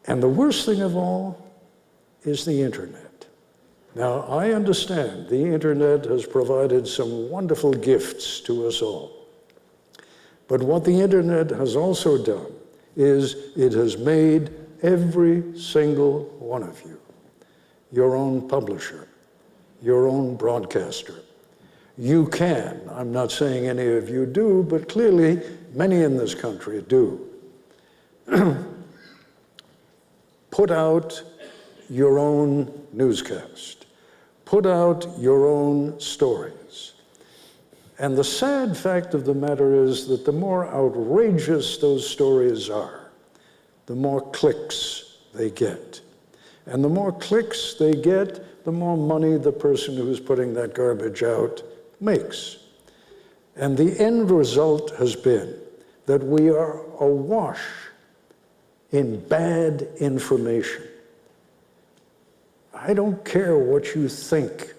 And the worst thing of all is the internet. Now, I understand the internet has provided some wonderful gifts to us all. But what the internet has also done is it has made every single one of you your own publisher, your own broadcaster. You can, I'm not saying any of you do, but clearly many in this country do, put out your own newscast, put out your own stories. And the sad fact of the matter is that the more outrageous those stories are, the more clicks they get. And the more clicks they get, the more money the person who's putting that garbage out makes. And the end result has been that we are awash in bad information. I don't care what you think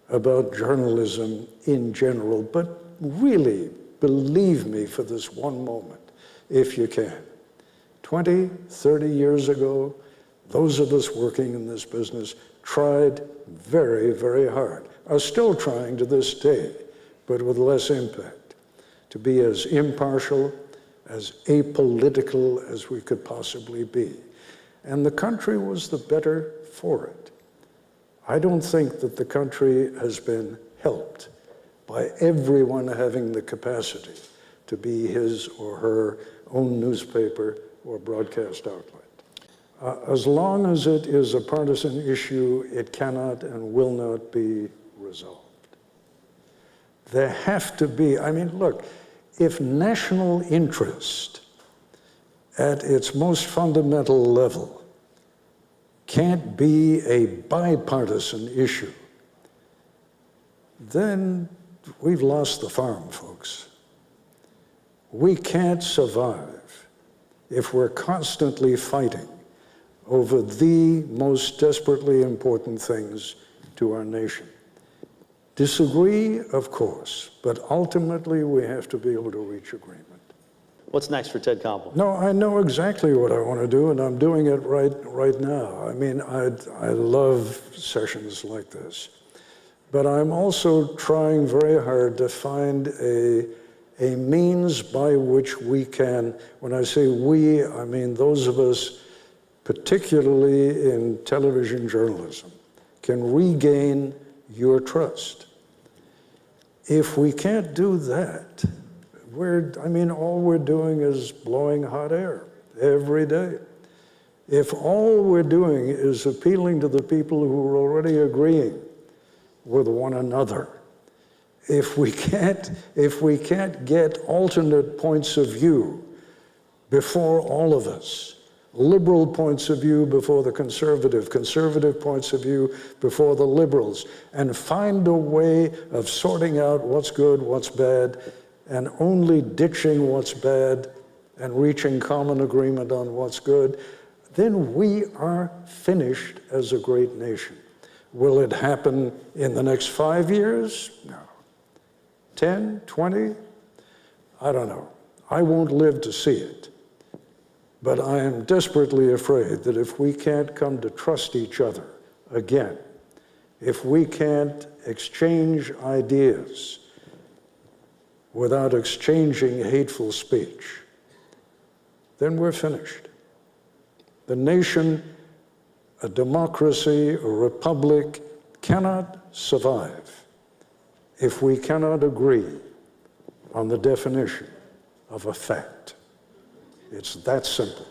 about journalism in general, but really believe me for this one moment, if you can. 20, 30 years ago, those of us working in this business tried very, very hard, are still trying to this day, but with less impact, to be as impartial, as apolitical as we could possibly be. And the country was the better for it. I don't think that the country has been helped by everyone having the capacity to be his or her own newspaper or broadcast outlet. As long as it is a partisan issue, it cannot and will not be resolved. There have to be, I mean, look, if national interest at its most fundamental level can't be a bipartisan issue, then we've lost the farm, folks. We can't survive if we're constantly fighting over the most desperately important things to our nation. Disagree, of course, but ultimately we have to be able to reach agreement. What's next for Ted Koppel? No, I know exactly what I want to do, and I'm doing it right now. I mean, I love sessions like this, but I'm also trying very hard to find a means by which we can, when I say we, I mean those of us, particularly in television journalism, can regain your trust. If we can't do that, all we're doing is blowing hot air every day. If all we're doing is appealing to the people who are already agreeing with one another, if we can't get alternate points of view before all of us, liberal points of view before the conservative points of view before the liberals, and find a way of sorting out what's good, what's bad, and only ditching what's bad and reaching common agreement on what's good, then we are finished as a great nation. Will it happen in the next 5 years? No. 10, 20? I don't know. I won't live to see it. But I am desperately afraid that if we can't come to trust each other again, if we can't exchange ideas without exchanging hateful speech, then we're finished. The nation, a democracy, a republic, cannot survive if we cannot agree on the definition of a fact. It's that simple.